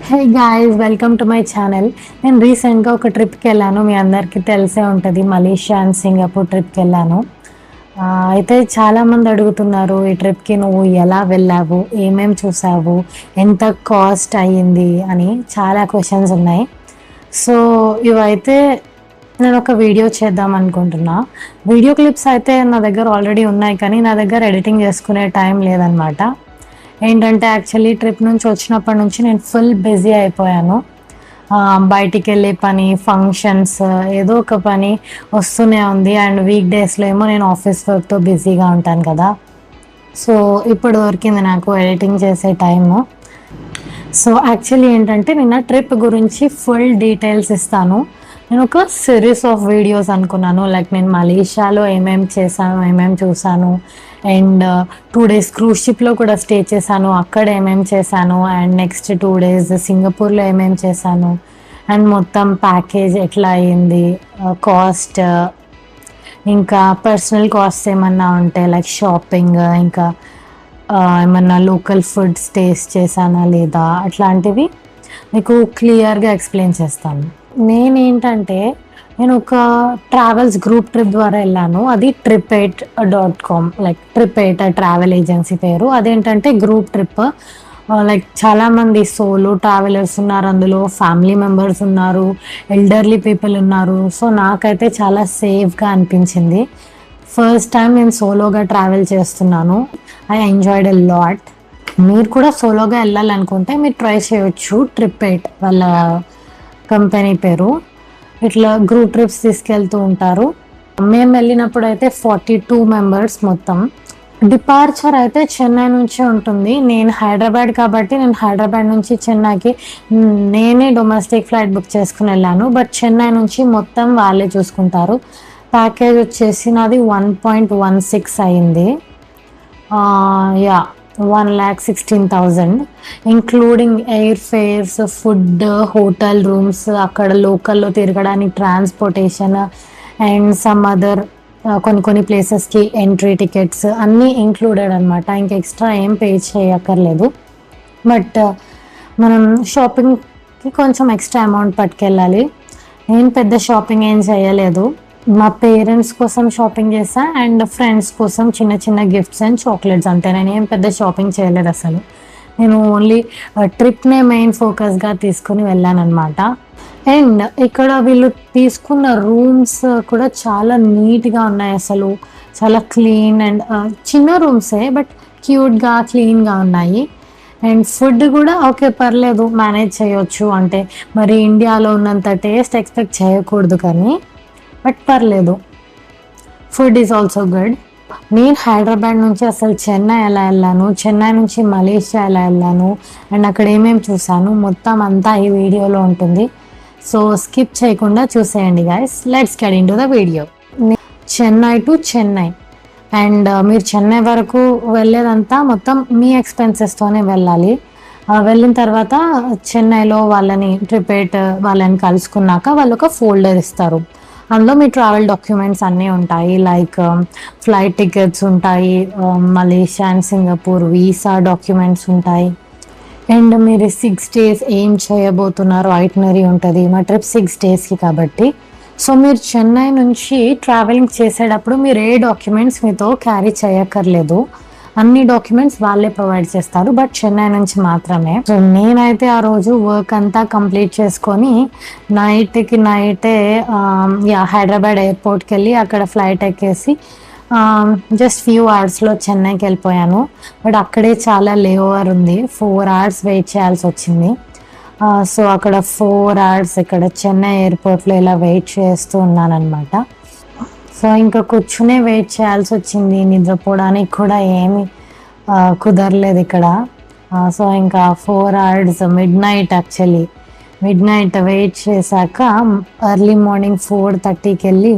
Hey guys, welcome to my channel. నేను రీసెంట్గా ఒక ట్రిప్కి వెళ్ళాను. మీ అందరికీ తెలిసే ఉంటుంది, మలేషియా అండ్ సింగపూర్ ట్రిప్కి వెళ్ళాను. అయితే చాలామంది అడుగుతున్నారు, ఈ ట్రిప్కి నువ్వు ఎలా వెళ్ళావు, ఏమేమి చూసావు, ఎంత కాస్ట్ అయ్యింది అని చాలా క్వశ్చన్స్ ఉన్నాయి. సో ఇవైతే నేను ఒక వీడియో చేద్దాం అనుకుంటున్నా. వీడియో క్లిప్స్ అయితే నా దగ్గర ఆల్రెడీ ఉన్నాయి, కానీ నా దగ్గర ఎడిటింగ్ చేసుకునే టైం లేదనమాట. ఏంటంటే యాక్చువల్లీ ట్రిప్ నుంచి వచ్చినప్పటి నుంచి నేను ఫుల్ బిజీ అయిపోయాను. బయటికి వెళ్ళే పని, ఫంక్షన్స్, ఏదో ఒక పని వస్తూనే ఉంది. అండ్ వీక్ డేస్లో ఏమో నేను ఆఫీస్ వర్క్తో బిజీగా ఉంటాను కదా. సో ఇప్పుడు దొరికింది నాకు ఎడిటింగ్ చేసే టైము. సో యాక్చువల్లీ ఏంటంటే నిన్న ట్రిప్ గురించి ఫుల్ డీటెయిల్స్ ఇస్తాను. నేను ఒక సిరీస్ ఆఫ్ వీడియోస్ అనుకున్నాను, లైక్ నేను మలేషియాలో ఏమేమి చేశాను, ఏమేమి చూసాను, అండ్ 2 days క్రూజ్ షిప్లో కూడా స్టే చేశాను, అక్కడ ఏమేమి చేశాను, అండ్ నెక్స్ట్ 2 days సింగపూర్లో ఏమేమి చేశాను, అండ్ మొత్తం ప్యాకేజ్ ఎట్లా అయ్యింది, కాస్ట్, ఇంకా పర్సనల్ కాస్ట్ ఏమన్నా ఉంటే లైక్ షాపింగ్, ఇంకా ఏమన్నా లోకల్ ఫుడ్ టేస్ట్ చేశానా లేదా, అట్లాంటివి మీకు క్లియర్గా ఎక్స్ప్లెయిన్ చేస్తాను. నేనేంటంటే నేను ఒక ట్రావెల్స్ గ్రూప్ ట్రిప్ ద్వారా వెళ్ళాను. అది trip8.com, like Trip8 travel agency పేరు. అదేంటంటే గ్రూప్ ట్రిప్, లైక్ చాలామంది సోలో ట్రావెలర్స్ ఉన్నారు, అందులో ఫ్యామిలీ మెంబర్స్ ఉన్నారు, ఎల్డర్లీ పీపుల్ ఉన్నారు. సో నాకైతే చాలా సేఫ్గా అనిపించింది. ఫస్ట్ టైం నేను సోలోగా ట్రావెల్ చేస్తున్నాను. I enjoyed a lot. మీరు కూడా సోలోగా వెళ్ళాలనుకుంటే మీరు ట్రై చేయొచ్చు. Trip8 వాళ్ళ కంపెనీ పేరు. ఇట్లా గ్రూప్ ట్రిప్స్ తీసుకెళ్తూ ఉంటారు. మేము వెళ్ళినప్పుడు అయితే 42 members మొత్తం. డిపార్చర్ అయితే చెన్నై నుంచే ఉంటుంది. నేను హైదరాబాద్ కాబట్టి నేను హైదరాబాద్ నుంచి చెన్నైకి నేనే డొమెస్టిక్ ఫ్లైట్ బుక్ చేసుకుని వెళ్ళాను. బట్ చెన్నై నుంచి మొత్తం వాళ్ళే చూసుకుంటారు. ప్యాకేజ్ వచ్చేసి నాది 1.16 అయింది. 1,16,000 including air fares, food, hotel rooms, అక్కడ లోకల్లో తిరగడానికి ట్రాన్స్పోర్టేషన్, అండ్ సమ్ అదర్ కొన్ని ప్లేసెస్కి ఎంట్రీ టికెట్స్ అన్నీ ఇంక్లూడెడ్ అనమాట. ఇంకా ఎక్స్ట్రా ఏం పే చేయక్కర్లేదు. బట్ మనం షాపింగ్కి కొంచెం ఎక్స్ట్రా అమౌంట్ పట్టుకెళ్ళాలి. నేను పెద్ద షాపింగ్ ఏం చేయలేదు. మా పేరెంట్స్ కోసం షాపింగ్ చేసా, అండ్ ఫ్రెండ్స్ కోసం చిన్న చిన్న గిఫ్ట్స్ అండ్ చాక్లెట్స్, అంతే. నేను ఏం పెద్ద షాపింగ్ చేయలేదు అసలు. నేను ఓన్లీ ట్రిప్నే మెయిన్ ఫోకస్గా తీసుకుని వెళ్ళాను అనమాట. అండ్ ఇక్కడ వీళ్ళు తీసుకున్న రూమ్స్ కూడా చాలా నీట్గా ఉన్నాయి, అసలు చాలా క్లీన్ అండ్ చిన్న రూమ్సే బట్ క్యూట్గా క్లీన్గా ఉన్నాయి. అండ్ ఫుడ్ కూడా ఓకే, పర్లేదు, మేనేజ్ చేయొచ్చు. అంటే మరి ఇండియాలో ఉన్నంత టేస్ట్ ఎక్స్పెక్ట్ చేయకూడదు, కానీ బట్ పర్లేదు. Food is also good. నేను హైదరాబాద్ నుంచి అసలు చెన్నై ఎలా వెళ్ళాను, చెన్నై నుంచి మలేషియా ఎలా వెళ్ళాను, అండ్ అక్కడ ఏమేమి చూసాను మొత్తం అంతా ఈ వీడియోలో ఉంటుంది. సో స్కిప్ చేయకుండా చూసేయండి guys. Let's get into the video. Chennai to Chennai, and మీరు చెన్నై వరకు వెళ్ళేదంతా మొత్తం మీ ఎక్స్పెన్సెస్తోనే వెళ్ళాలి. వెళ్ళిన తర్వాత చెన్నైలో వాళ్ళని Trip8 వాళ్ళని కలుసుకున్నాక వాళ్ళు ఒక ఫోల్డర్ ఇస్తారు. అందులో మీ ట్రావెల్ డాక్యుమెంట్స్ అన్నీ ఉంటాయి, లైక్ ఫ్లైట్ టికెట్స్ ఉంటాయి, Malaysia and Singapore visa documents ఉంటాయి, అండ్ మీరు 6 days ఏం చేయబోతున్నారో ఐటినరీ ఉంటుంది. మా ట్రిప్ 6 daysకి కాబట్టి. సో మీరు చెన్నై నుంచి ట్రావెలింగ్ చేసేటప్పుడు మీరు ఏ డాక్యుమెంట్స్ మీతో క్యారీ చేయక్కర్లేదు. అన్ని డాక్యుమెంట్స్ వాళ్ళే ప్రొవైడ్ చేస్తారు, బట్ చెన్నై నుంచి మాత్రమే. సో నేనైతే ఆ రోజు వర్క్ అంతా కంప్లీట్ చేసుకొని నైట్కి నైటే హైదరాబాద్ ఎయిర్పోర్ట్కి వెళ్ళి అక్కడ ఫ్లైట్ ఎక్కేసి జస్ట్ ఫ్యూ అవర్స్లో చెన్నైకి వెళ్ళిపోయాను. బట్ అక్కడే చాలా లేఓవర్ ఉంది, 4 hours వెయిట్ చేయాల్సి వచ్చింది. సో అక్కడ 4 hours ఇక్కడ చెన్నై ఎయిర్పోర్ట్లో ఇలా వెయిట్ చేస్తూ ఉన్నానమాట. సో ఇంకా కూర్చునే వెయిట్ చేయాల్సి వచ్చింది, నిద్రపోవడానికి కూడా ఏమి కుదరలేదు ఇక్కడ. సో ఇంకా 4 hours మిడ్ నైట్ వెయిట్ చేశాక ఎర్లీ మార్నింగ్ 4:30కి వెళ్ళి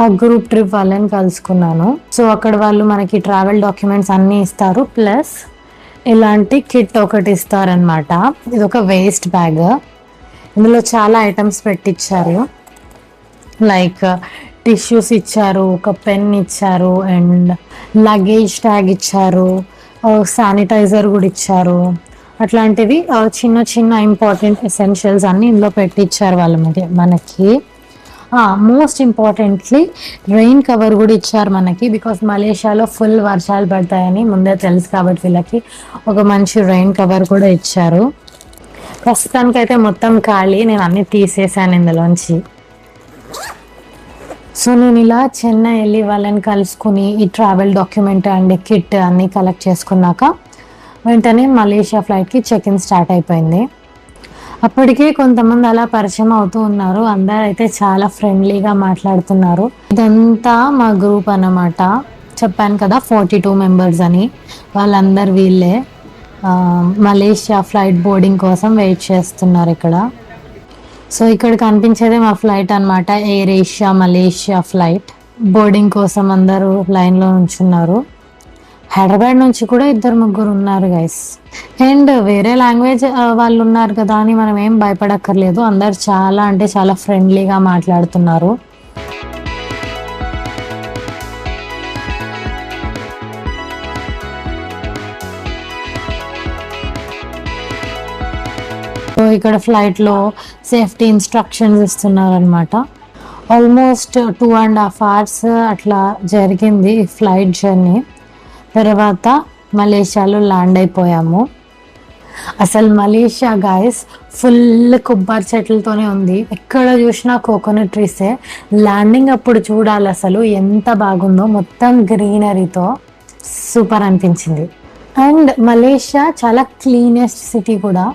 ఆ గ్రూప్ ట్రిప్ వాళ్ళని కలుసుకున్నాను. సో అక్కడ వాళ్ళు మనకి ట్రావెల్ డాక్యుమెంట్స్ అన్నీ ఇస్తారు, ప్లస్ ఇలాంటి కిట్ ఒకటి ఇస్తారనమాట. ఇది ఒక వేస్ట్ బ్యాగ్. ఇందులో చాలా ఐటమ్స్ పెట్టించారు, లైక్ టిష్యూస్ ఇచ్చారు, ఒక పెన్ ఇచ్చారు, అండ్ లగేజ్ ట్యాగ్ ఇచ్చారు, శానిటైజర్ కూడా ఇచ్చారు. అట్లాంటివి చిన్న చిన్న ఇంపార్టెంట్ ఎసెన్షియల్స్ అన్ని ఇందులో పెట్టించారు వాళ్ళ మనకి. మోస్ట్ ఇంపార్టెంట్లీ రెయిన్ కవర్ కూడా ఇచ్చారు మనకి, బికాస్ మలేషియాలో ఫుల్ వర్షాలు పడతాయని ముందే తెలుసు కాబట్టి వీళ్ళకి ఒక మంచి రెయిన్ కవర్ కూడా ఇచ్చారు. ప్రస్తుతానికైతే మొత్తం ఖాళీ, నేను అన్ని తీసేసాను ఇందులోంచి. సో నేను ఇలా చెన్నై వెళ్ళి వాళ్ళని కలుసుకుని ఈ ట్రావెల్ డాక్యుమెంట్ అండ్ కిట్ అన్నీ కలెక్ట్ చేసుకున్నాక వెంటనే మలేషియా ఫ్లైట్కి చెక్ ఇన్ స్టార్ట్ అయిపోయింది. అప్పటికే కొంతమంది అలా పరిచయం అవుతూ ఉన్నారు, అందరు అయితే చాలా ఫ్రెండ్లీగా మాట్లాడుతున్నారు. ఇదంతా మా గ్రూప్ అన్నమాట, చెప్పాను కదా 42 మెంబర్స్ అని. వాళ్ళందరు వీళ్ళే మలేషియా ఫ్లైట్ బోర్డింగ్ కోసం వెయిట్ చేస్తున్నారు ఇక్కడ. సో ఇక్కడ కనిపించేదే మా ఫ్లైట్ అనమాట, air Asia Malaysia flight. Boarding కోసం అందరూ లైన్లో ఉంచున్నారు. హైదరాబాద్ నుంచి కూడా 2-3 ఉన్నారు గైస్. అండ్ వేరే లాంగ్వేజ్ వాళ్ళు ఉన్నారు కదా అని మనం ఏం భయపడక్కర్లేదు, అందరు చాలా అంటే చాలా ఫ్రెండ్లీగా మాట్లాడుతున్నారు. సో ఇక్కడ ఫ్లైట్లో సేఫ్టీ ఇన్స్ట్రక్షన్స్ ఇస్తున్నారు అనమాట. ఆల్మోస్ట్ 2.5 hours అట్లా జరిగింది ఫ్లైట్ జర్నీ. తర్వాత మలేషియాలో ల్యాండ్ అయిపోయాము. అసలు మలేషియా గాయస్ ఫుల్ కొబ్బరి చెట్లతోనే ఉంది, ఎక్కడ చూసినా కోకోనట్ ట్రీసే. ల్యాండింగ్ అప్పుడు చూడాలి అసలు ఎంత బాగుందో, మొత్తం గ్రీనరీతో సూపర్ అనిపించింది. అండ్ మలేషియా చాలా క్లీనెస్ట్ సిటీ కూడా.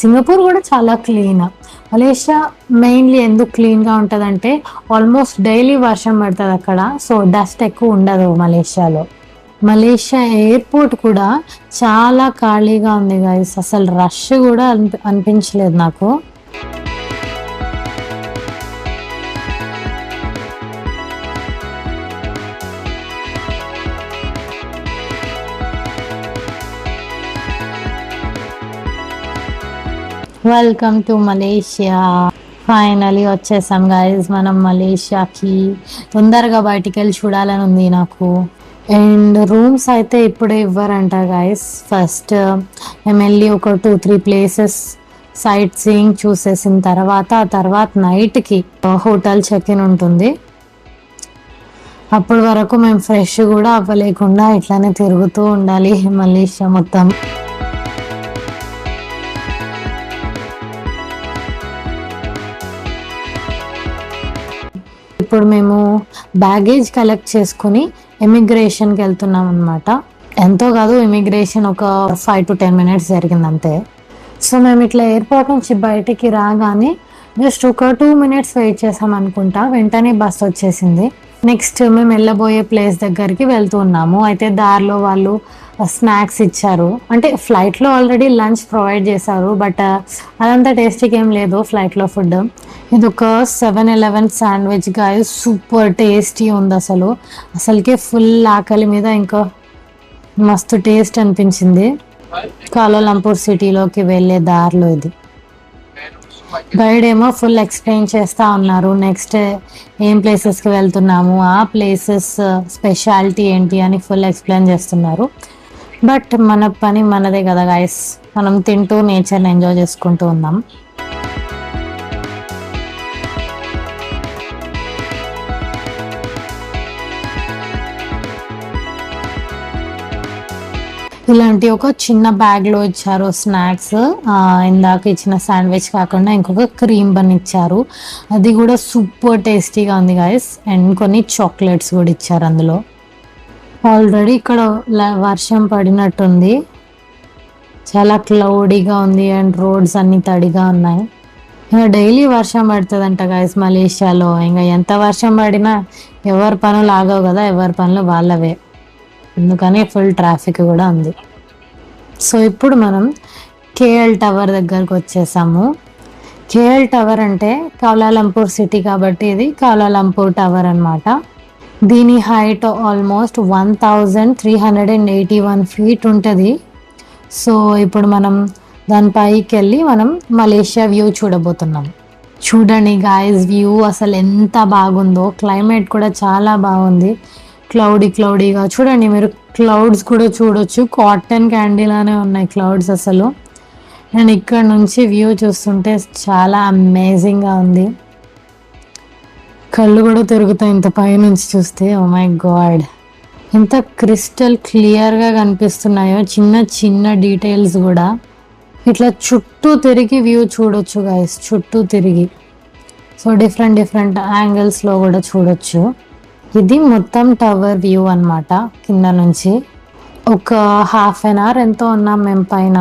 సింగపూర్ కూడా చాలా క్లీన్. మలేషియా మెయిన్లీ ఎందుకు క్లీన్గా ఉంటుందంటే ఆల్మోస్ట్ డైలీ వర్షం పడుతుంది అక్కడ, సో డస్ట్ ఎక్కువ ఉండదు మలేషియాలో. మలేషియా ఎయిర్పోర్ట్ కూడా చాలా ఖాళీగా ఉంది గైస్, అసలు రష్ కూడా అనిపించలేదు నాకు. Welcome to Malaysia. ఫైనలీ వచ్చేసాం గైస్ మనం మలేషియాకి. తొందరగా బయటికి వెళ్ళి చూడాలని ఉంది నాకు. అండ్ రూమ్స్ అయితే ఇప్పుడే ఇవ్వరంట గైస్. ఫస్ట్ మేము వెళ్ళి ఒక 2-3 ప్లేసెస్ సైట్ సీయింగ్ చూసేసిన తర్వాత నైట్కి హోటల్ చెక్ ఇన్ ఉంటుంది. అప్పటి వరకు మేము ఫ్రెష్ కూడా అవ్వలేకుండా ఇట్లానే తిరుగుతూ ఉండాలి మలేషియా మొత్తం. ఇప్పుడు మేము బ్యాగేజ్ కలెక్ట్ చేసుకుని ఇమిగ్రేషన్కి వెళ్తున్నాం అనమాట. ఎంతో కాదు, ఇమిగ్రేషన్ ఒక 5 to 10 minutes జరిగింది అంతే. సో మేము ఇట్లా ఎయిర్పోర్ట్ నుంచి బయటికి రాగానే జస్ట్ ఒక 2 minutes వెయిట్ చేసాం అనుకుంటా, వెంటనే బస్ వచ్చేసింది. నెక్స్ట్ మేము వెళ్ళబోయే ప్లేస్ దగ్గరికి వెళ్తున్నాము. అయితే దారిలో వాళ్ళు స్నాక్స్ ఇచ్చారు, అంటే ఫ్లైట్లో ఆల్రెడీ లంచ్ ప్రొవైడ్ చేశారు, బట్ అదంతా టేస్టీగా ఏం లేదు ఫ్లైట్లో ఫుడ్. ఇది ఒక 7-Eleven శాండ్విచ్ గాయ, సూపర్ టేస్టీ ఉంది అసలు. అసలుకే ఫుల్ ఆకలి మీద ఇంకా మస్తు టేస్ట్ అనిపించింది. కౌలాలంపూర్ సిటీలోకి వెళ్ళే దారిలో ఇది. గైడ్ ఏమో ఫుల్ ఎక్స్ప్లెయిన్ చేస్తూ ఉన్నారు, నెక్స్ట్ ఏం ప్లేసెస్కి వెళ్తున్నాము, ఆ ప్లేసెస్ స్పెషాలిటీ ఏంటి అని ఫుల్ ఎక్స్ప్లెయిన్ చేస్తున్నారు. బట్ మన పని మనదే కదా గైస్, మనం తింటూ నేచర్ని ఎంజాయ్ చేసుకుంటూ ఉన్నాం. ఇలాంటి ఒక చిన్న బ్యాగ్లో ఇచ్చారు స్నాక్స్. ఇందాక ఇచ్చిన శాండ్విచ్ కాకుండా ఇంకొక క్రీమ్ బన్ ఇచ్చారు, అది కూడా సూపర్ టేస్టీగా ఉంది గైస్. అండ్ కొన్ని చాక్లెట్స్ కూడా ఇచ్చారు అందులో. ఆల్రెడీ ఇక్కడ వర్షం పడినట్టుంది, చాలా క్లౌడీగా ఉంది అండ్ రోడ్స్ అన్ని తడిగా ఉన్నాయి. ఇంకా డైలీ వర్షం పడుతుందంట గైస్ మలేషియాలో. ఇంకా ఎంత వర్షం పడినా ఎవరి పనులు ఆగవు కదా, ఎవరి పనులు వాళ్ళవే, అందుకని ఫుల్ ట్రాఫిక్ కూడా ఉంది. సో ఇప్పుడు మనం కేఎల్ టవర్ దగ్గరకు వచ్చేసాము. కేఎల్ టవర్ అంటే కౌలాలంపూర్ సిటీ కాబట్టి ఇది కౌలాలంపూర్ టవర్ అనమాట. దీని హైట్ ఆల్మోస్ట్ 1381 feet ఉంటుంది. సో ఇప్పుడు మనం దానిపైకి వెళ్ళి మనం మలేషియా వ్యూ చూడబోతున్నాం. చూడండి గాయస్, వ్యూ అసలు ఎంత బాగుందో, క్లైమేట్ కూడా చాలా బాగుంది, క్లౌడీగా. చూడండి మీరు, క్లౌడ్స్ కూడా చూడొచ్చు, కాటన్ క్యాండీ లానే ఉన్నాయి క్లౌడ్స్ అసలు. నేను ఇక్కడ నుంచి వ్యూ చూస్తుంటే చాలా అమేజింగ్గా ఉంది. కళ్ళు కూడా తిరుగుతాయి ఇంత పైనుంచి చూస్తే. ఓ మై గాడ్, ఇంత క్రిస్టల్ క్లియర్గా కనిపిస్తున్నాయో చిన్న చిన్న డీటెయిల్స్ కూడా. ఇట్లా చుట్టూ తిరిగి వ్యూ చూడొచ్చు గైస్, చుట్టూ తిరిగి. సో డిఫరెంట్ డిఫరెంట్ యాంగిల్స్లో కూడా చూడొచ్చు. ఇది మొత్తం టవర్ వ్యూ అన్నమాట. కింద నుంచి ఒక హాఫ్ అన్ అవర్ ఎంతో ఉన్నాం మేము పైన.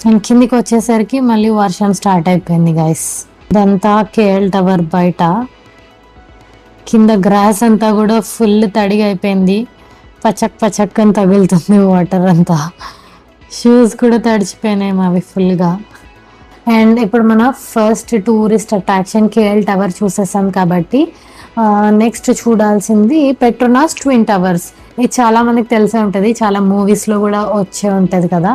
అండ్ కిందికి వచ్చేసరికి మళ్ళీ వర్షం స్టార్ట్ అయిపోయింది గైస్. ఇదంతా కేఎల్ టవర్ బయట. కింద గ్రాస్ అంతా కూడా ఫుల్ తడిగా అయిపోయింది. పచక్ పచక్ అని తగులుతుంది వాటర్ అంతా. షూస్ కూడా తడిచిపోయినాయి అవి ఫుల్గా. అండ్ ఇప్పుడు మన first tourist attraction KL tower చూసేసాం కాబట్టి నెక్స్ట్ చూడాల్సింది పెట్రోనాస్ ట్విన్ టవర్స్. ఇది చాలా మందికి తెలిసే ఉంటుంది, చాలా మూవీస్లో కూడా వచ్చే ఉంటుంది కదా.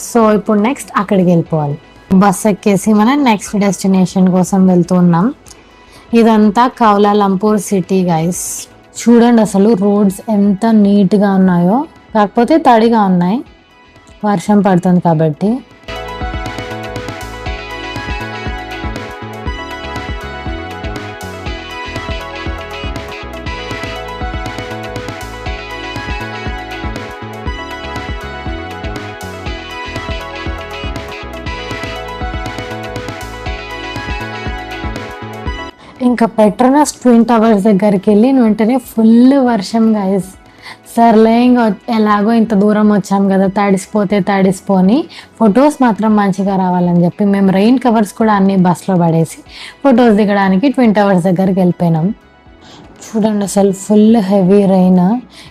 సో ఇప్పుడు నెక్స్ట్ అక్కడికి వెళ్ళిపోవాలి. బస్ ఎక్కేసి మనం నెక్స్ట్ డెస్టినేషన్ కోసం వెళ్తూ ఉన్నాం. ఇదంతా కౌలాలంపూర్ సిటీ గైస్. చూడండి అసలు రోడ్స్ ఎంత నీట్గా ఉన్నాయో, కాకపోతే తడిగా ఉన్నాయి, వర్షం పడుతుంది కాబట్టి. ఇంకా పెట్రోనాస్ ట్విన్ టవర్స్ దగ్గరికి వెళ్ళి వెంటనే ఫుల్ వర్షం గైస్. సర్లే ఇంకా ఎలాగో ఇంత దూరం వచ్చాం కదా, తడిసిపోని ఫొటోస్ మాత్రం మంచిగా రావాలని చెప్పి మేము రెయిన్ కవర్స్ కూడా అన్ని బస్లో పడేసి ఫొటోస్ దిగడానికి ట్విన్ టవర్స్ దగ్గరికి వెళ్ళిపోయినాం. చూడండి అసలు ఫుల్ హెవీ రెయిన్.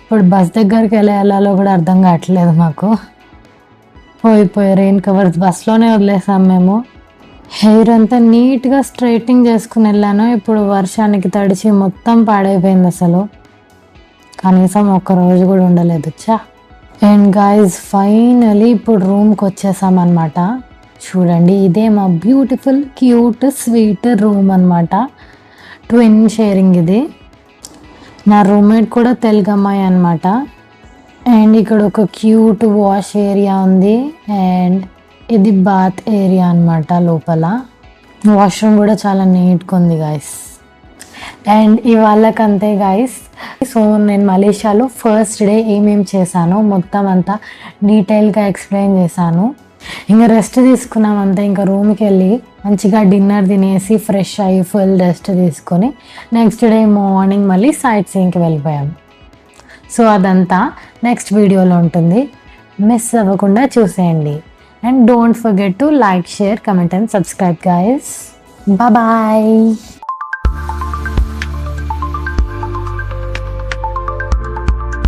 ఇప్పుడు బస్ దగ్గరికి వెళ్ళాలో కూడా అర్థం కావట్లేదు మాకు. పోయి రెయిన్ కవర్స్ బస్లోనే వదిలేసాం మేము. హెయిర్ అంతా నీట్గా స్ట్రైటింగ్ చేసుకుని వెళ్ళాను. ఇప్పుడు వర్షానికి తడిచి మొత్తం పాడైపోయింది అసలు. కనీసం ఒక్క రోజు కూడా ఉండలేదు చా. అండ్ గాయస్ ఫైనలీ ఇప్పుడు రూమ్కి వచ్చేసామన్నమాట. చూడండి ఇదే మా బ్యూటిఫుల్ క్యూట్ స్వీట్ రూమ్ అన్నమాట. ట్విన్ షేరింగ్ ఇది. నా రూమ్మేట్ కూడా తెలుగు అమ్మాయి అనమాట. అండ్ ఇక్కడ ఒక క్యూట్ వాష్ ఏరియా ఉంది. అండ్ ఇది బాత్ ఏరియా అనమాట. లోపల వాష్రూమ్ కూడా చాలా నీట్గా ఉంది గాయస్. అండ్ ఇవాళకంతే గాయస్. సో నేను మలేషియాలో ఫస్ట్ డే ఏమేమి చేశానో మొత్తం అంతా డీటెయిల్గా ఎక్స్ప్లెయిన్ చేశాను. ఇంకా రెస్ట్ తీసుకున్నాం అంతా. ఇంకా రూమ్కి వెళ్ళి మంచిగా డిన్నర్ తినేసి ఫ్రెష్ అయ్యి ఫుల్ రెస్ట్ తీసుకొని నెక్స్ట్ డే మార్నింగ్ మళ్ళీ సైట్ సీయింగ్కి వెళ్ళిపోయాం. సో అదంతా నెక్స్ట్ వీడియోలో ఉంటుంది, మిస్ అవ్వకుండా చూసేయండి. And don't forget to like, share, comment and subscribe guys. Bye bye.